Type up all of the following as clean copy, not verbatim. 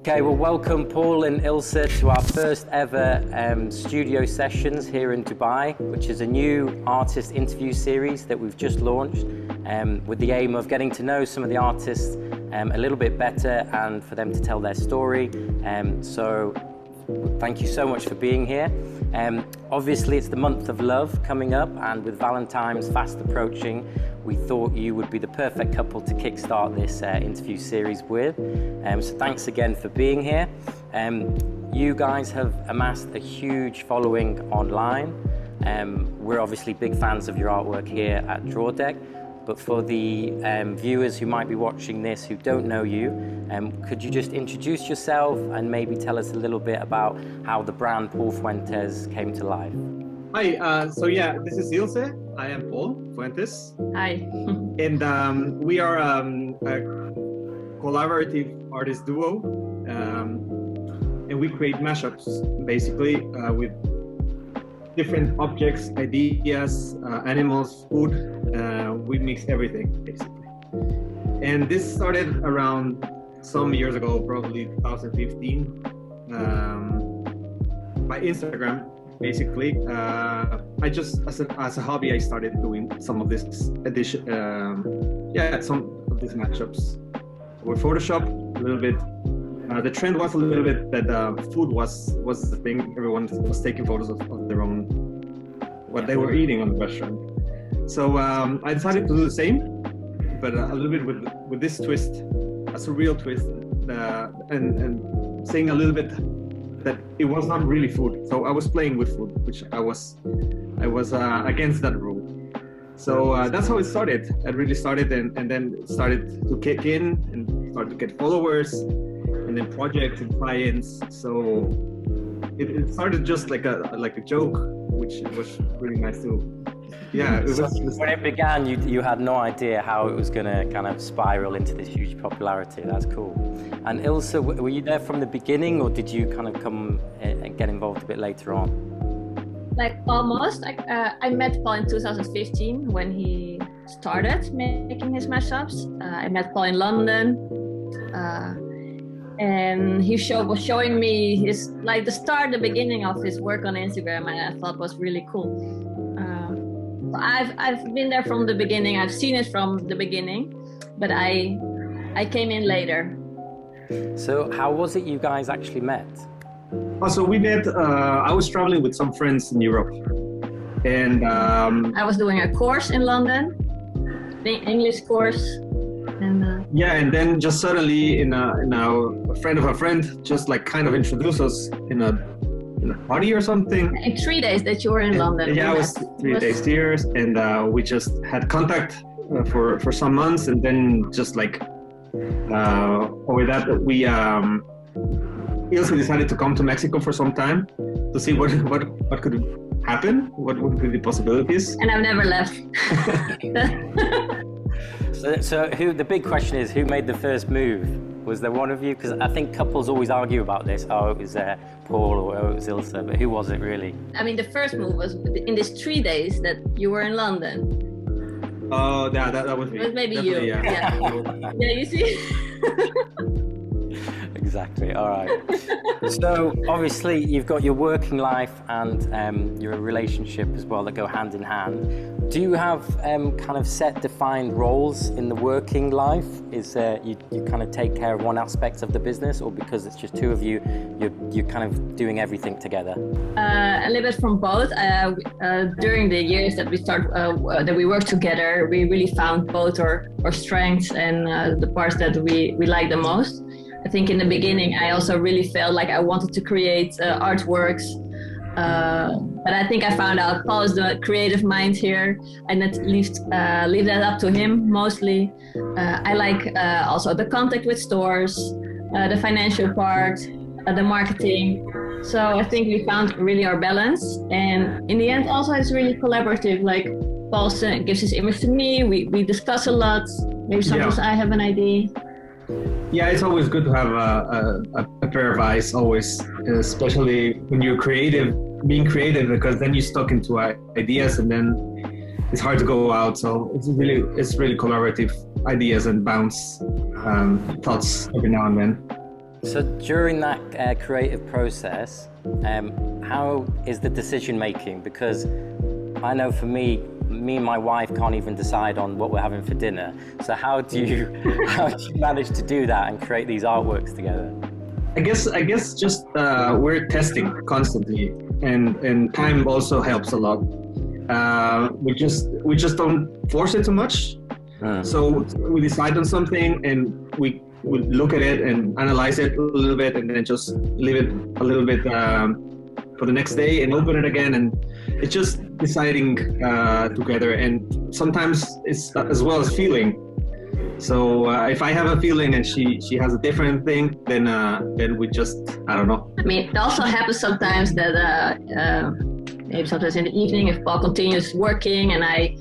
Okay, well, welcome Paul and Ilse to our first ever studio sessions here in Dubai, which is a new artist interview series that we've just launched with the aim of getting to know some of the artists a little bit better and for them to tell their story. So thank you so much for being here. Obviously, it's the month of love coming up, and with Valentine's fast approaching, we thought you would be the perfect couple to kickstart this interview series with. So thanks again for being here. You guys have amassed a huge following online. We're obviously big fans of your artwork here at Draw Deck, but for the viewers who might be watching this who don't know you, could you just introduce yourself and maybe tell us a little bit about how the brand Paul Fuentes came to life? Hi, this is Ilse. I am Paul Fuentes. Hi. And we are a collaborative artist duo. And we create mashups, basically, with different objects, ideas, animals, food. We mix everything, basically. And this started around some years ago, probably 2015, by Instagram. Basically, I just as a hobby, I started doing some of this some of these mashups with Photoshop a little bit. The trend was a little bit that food was the thing. Everyone was taking photos of their own, what they were eating on the restaurant. So I decided to do the same, but a little bit with this twist, a surreal twist, and saying a little bit that it was not really food. So I was playing with food, which I was against that rule. So that's how it started. It really started, and then it started to kick in and started to get followers, and then projects and clients. So it started just like a joke, which was really nice too. Yeah. When it began, you had no idea how it was going to kind of spiral into this huge popularity. That's cool. And Ilse, were you there from the beginning, or did you kind of come and get involved a bit later on? Like almost. I met Paul in 2015 when he started making his mashups. I met Paul in London, and he was showing me the beginning of his work on Instagram, and I thought was really cool. I've been there from the beginning. I've seen it from the beginning, but I came in later. So how was it you guys actually met? So we met, I was traveling with some friends in Europe, and I was doing a course in London, the English course, and and then just suddenly a friend of a friend just like kind of introduced us in a party or something. In 3 days that you were in London. Yeah, I was 3 days here, and we just had contact for some months, and then just like over that we Ilse decided to come to Mexico for some time to see what could happen, what would be the possibilities. And I've never left. So the big question is, who made the first move? Was there one of you? Because I think couples always argue about this. Oh, it was Paul, or oh, it was Ilse, but who was it really? I mean, the first move was in these 3 days that you were in London. Oh, that was me. It was maybe definitely, you. Yeah. Yeah, you see? Exactly. All right. So obviously you've got your working life and your relationship as well that go hand in hand. Do you have kind of set defined roles in the working life? Is you kind of take care of one aspect of the business, or because it's just two of you, you're kind of doing everything together? A little bit from both. During the years that we worked together, we really found both our strengths and the parts that we like the most. I think in the beginning, I also really felt like I wanted to create artworks, but I think I found out Paul is the creative mind here, and leave that up to him mostly. I like also the contact with stores, the financial part, the marketing. So I think we found really our balance, and in the end also it's really collaborative. Like Paul gives his image to me, we discuss a lot, maybe sometimes I have an idea. Yeah, it's always good to have a pair of eyes, always, especially when you're being creative, because then you're stuck into ideas and then it's hard to go out. So it's really collaborative ideas and bounce thoughts every now and then. So during that creative process, how is the decision making? Because I know for me and my wife can't even decide on what we're having for dinner. So how do you manage to do that and create these artworks together? I guess just we're testing constantly, and time also helps a lot. We just don't force it too much. So we decide on something and we look at it and analyze it a little bit, and then just leave it a little bit for the next day and open it again. And it's just deciding together, and sometimes it's as well as feeling. So if I have a feeling and she has a different thing, then we just, I don't know. I mean, it also happens sometimes that maybe sometimes in the evening, if Paul continues working and I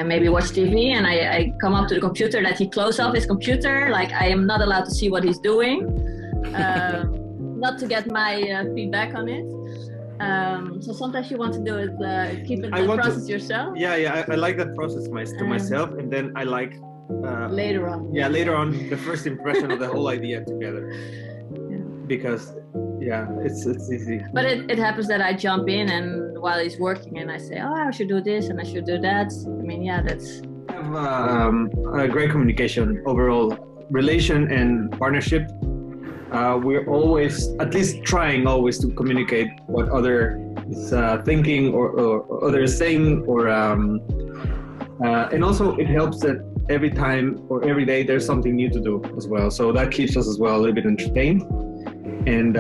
maybe watch TV and I come up to the computer, that he close off his computer, like I am not allowed to see what he's doing, not to get my feedback on it. So sometimes you want to do it, keep it the process yourself. Yeah, I like that process to myself, and then I like later on. Yeah, later on, the first impression of the whole idea together. Yeah. Because it's easy. But it happens that I jump in and while he's working and I say, oh, I should do this and I should do that. I mean, that's. We have a great communication, overall relation and partnership. We're always, at least trying always to communicate what other is thinking or other is saying, or and also it helps that every time or every day there's something new to do as well. So that keeps us as well a little bit entertained. And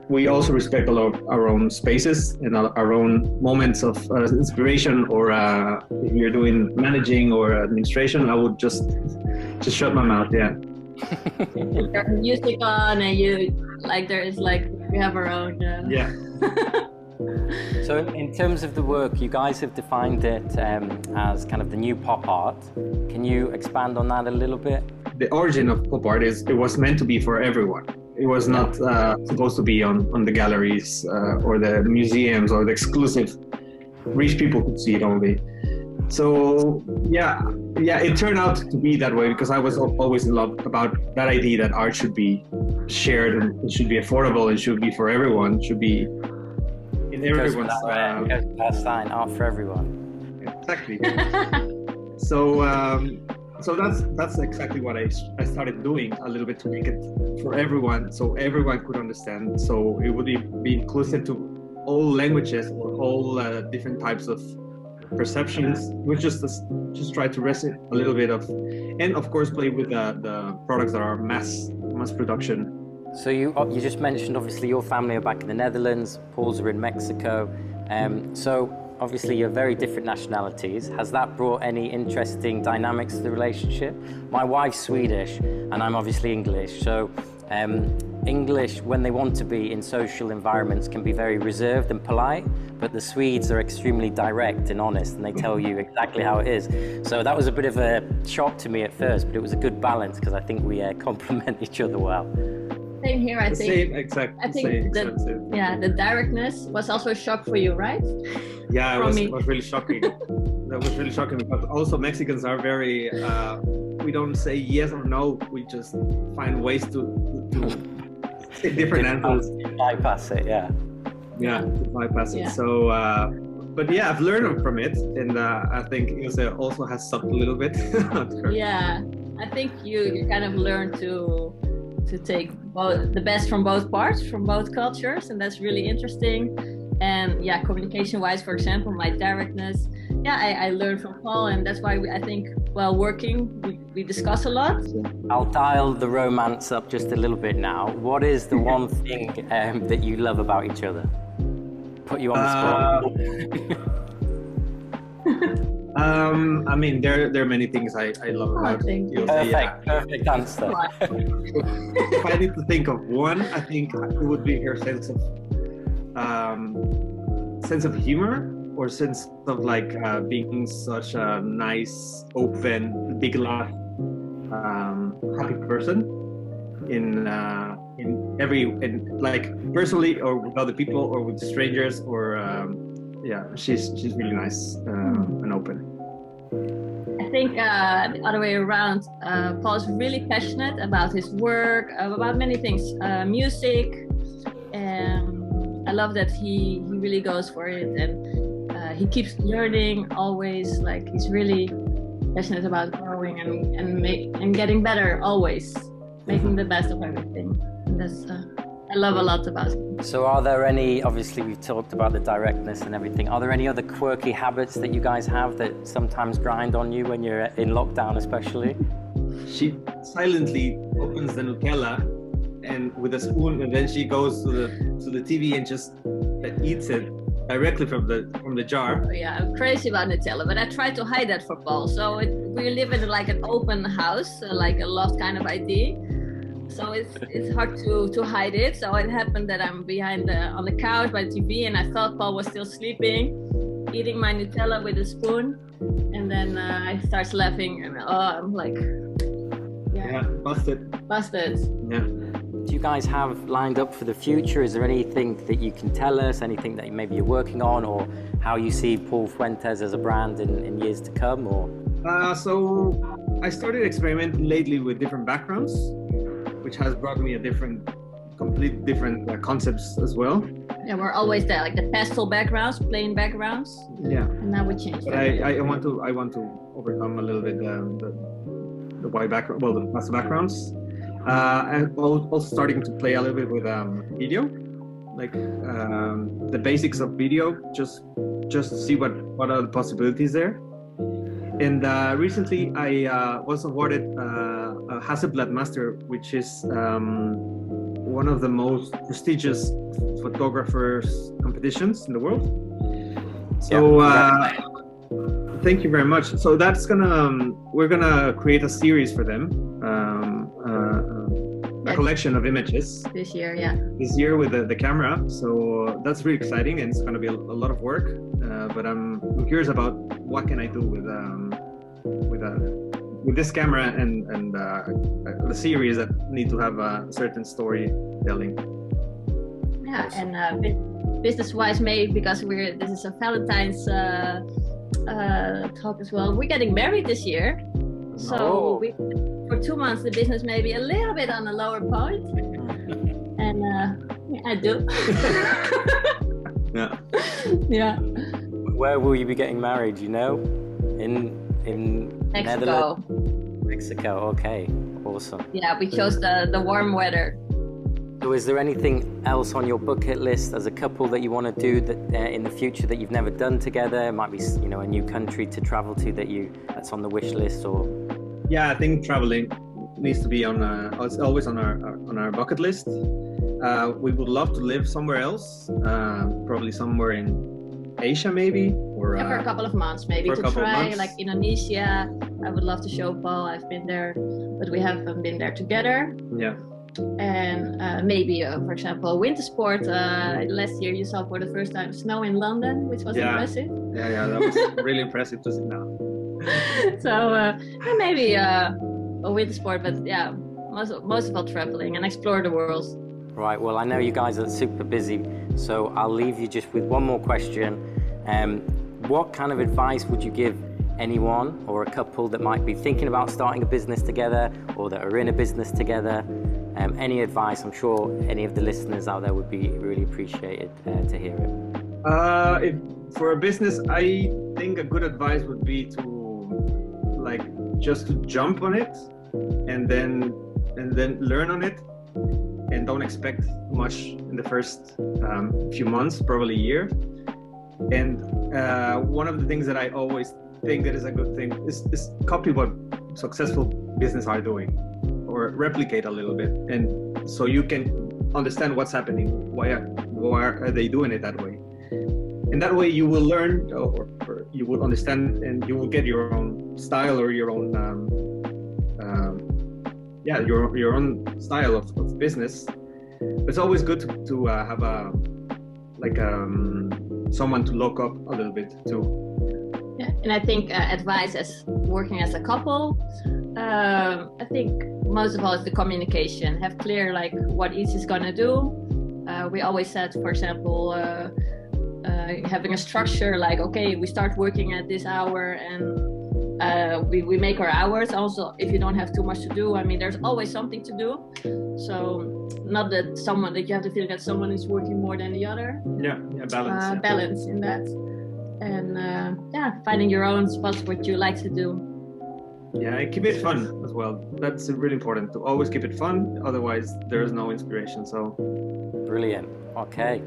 we also respect a lot of our own spaces and our own moments of inspiration, or if you're doing managing or administration, I would just shut my mouth, yeah. There's music on and we have our own... Yeah. So in terms of the work, you guys have defined it as kind of the new pop art. Can you expand on that a little bit? The origin of pop art is it was meant to be for everyone. It was not supposed to be on the galleries or the museums or the exclusive rich people could see it only. So yeah, it turned out to be that way because I was always in love about that idea that art should be shared and it should be affordable. It should be for everyone. It should be in everyone's. That sign, art for everyone. Exactly. So that's exactly what I started doing a little bit to make it for everyone, so everyone could understand. So it would be inclusive to all languages or all different types of perceptions. We just try to rest it a little bit of, and of course play with the products that are mass production. So you just mentioned obviously your family are back in the Netherlands, Paul's are in Mexico. So obviously you're very different nationalities. Has that brought any interesting dynamics to the relationship? My wife's Swedish and I'm obviously English. So English, when they want to be in social environments, can be very reserved and polite, but the Swedes are extremely direct and honest and they tell you exactly how it is. So that was a bit of a shock to me at first, but it was a good balance because I think we complement each other well. Same here, I think. Same, exactly. I think the directness was also a shock for you, right? Yeah, it was really shocking. That was really shocking because also Mexicans are very, we don't say yes or no, we just find ways to say different answers. Bypass it, yeah. Yeah, to bypass it. So, but yeah, I've learned from it, and I think Ilse also has sucked a little bit. Yeah, I think you kind of learn to take the best from both parts, from both cultures, and that's really interesting. And yeah, communication-wise, for example, my directness, I learned from Paul, and that's why I think while working, we discuss a lot. I'll dial the romance up just a little bit now. What is the one thing that you love about each other? Put you on the spot. I mean, there are many things I love about it. Perfect answer. If I need to think of one, I think it would be her sense of humor, or sense of like being such a nice, open, big laugh, happy person in like personally or with other people or with strangers or she's really nice and open. I think the other way around. Paul's really passionate about his work, about many things, music. I love that he really goes for it, and he keeps learning always. Like he's really passionate about growing and getting better always, making the best of everything. And that's I love a lot about him. So are there any, obviously we've talked about the directness and everything, are there any other quirky habits that you guys have that sometimes grind on you when you're in lockdown especially? She silently opens the Nutella and with a spoon, and then she goes to the TV and just eats it directly from the jar. Yeah, I'm crazy about Nutella, but I try to hide that for Paul. So we live in like an open house, like a loft kind of idea. So it's hard to hide it. So it happened that I'm behind on the couch by the TV, and I thought Paul was still sleeping, eating my Nutella with a spoon, and then I start laughing, and I'm like, yeah, busted. Yeah. Do you guys have lined up for the future? Is there anything that you can tell us? Anything that maybe you're working on, or how you see Paul Fuentes as a brand in years to come? Or so I started experimenting lately with different backgrounds, which has brought me completely different concepts as well. Yeah, we're always there, like the pastel backgrounds, plain backgrounds. Yeah. And now we change. But I want to overcome a little bit the white background, well, the pastel backgrounds. I'm also starting to play a little bit with video, like the basics of video, just to see what are the possibilities there. And recently I was awarded a Hasselblad Master, which is one of the most prestigious photographers competitions in the world. So thank you very much. So that's we're gonna create a series for them, a collection of images this year, this year with the camera. So that's really exciting, and it's gonna be a lot of work. But I'm curious about what can I do with this camera and the series that need to have a certain storytelling. Yeah, awesome. And business-wise, maybe because this is a Valentine's talk as well. We're getting married this year, so for 2 months the business may be a little bit on a lower point, and I do. Yeah. Yeah. Where will you be getting married? You know, in Mexico. Netherlands? Mexico. Okay, awesome. Yeah, we chose the warm weather. So is there anything else on your bucket list as a couple that you want to do that in the future that you've never done together? It might be, you know, a new country to travel to that's on the wish list, or? Yeah, I think traveling needs to be it's always on our bucket list. We would love to live somewhere else, probably somewhere in Asia maybe, or for a couple of months maybe, to try like Indonesia. I would love to show Paul. I've been there, but we haven't been there together. Yeah. And maybe, for example, winter sport. Last year you saw for the first time snow in London, which was impressive. Yeah, that was really impressive to see now. So maybe a winter sport, but yeah, most of all traveling and explore the world. Right, well, I know you guys are super busy, so I'll leave you just with one more question. What kind of advice would you give anyone or a couple that might be thinking about starting a business together, or that are in a business together? Any advice? I'm sure any of the listeners out there would be really appreciated to hear it. For a business, I think a good advice would be to just to jump on it and then learn on it, and don't expect much in the first few months, probably a year. And one of the things that I always think that is a good thing is copy what successful business are doing, or replicate a little bit, and so you can understand what's happening, why are they doing it that way, and that way you will learn, or you will understand, and you will get your own style, or your own your own style of business. It's always good to have someone to look up a little bit too. Yeah, and I think advice as working as a couple, I think most of all is the communication. Have clear what each is gonna do. We always said, for example, having a structure, okay, we start working at this hour, and we make our hours. Also, if you don't have too much to do, I mean, there's always something to do. So not that you have to feel that someone is working more than the other. Yeah, balance. Balance in that, and finding your own spots, what you like to do. Yeah, and keep it fun as well. That's really important, to always keep it fun. Otherwise, there is no inspiration. So brilliant. Okay.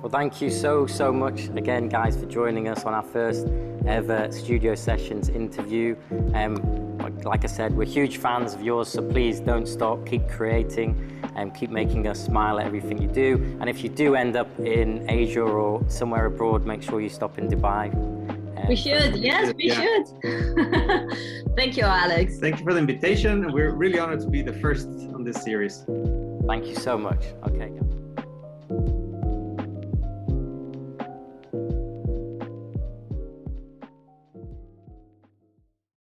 Well, thank you so much again, guys, for joining us on our first ever Studio Sessions interview. Like I said, we're huge fans of yours, so please don't stop, keep creating and keep making us smile at everything you do. And if you do end up in Asia or somewhere abroad, make sure you stop in Dubai. We should, yes, we should. Thank you, Alex. Thank you for the invitation. We're really honored to be the first on this series. Thank you so much. Okay.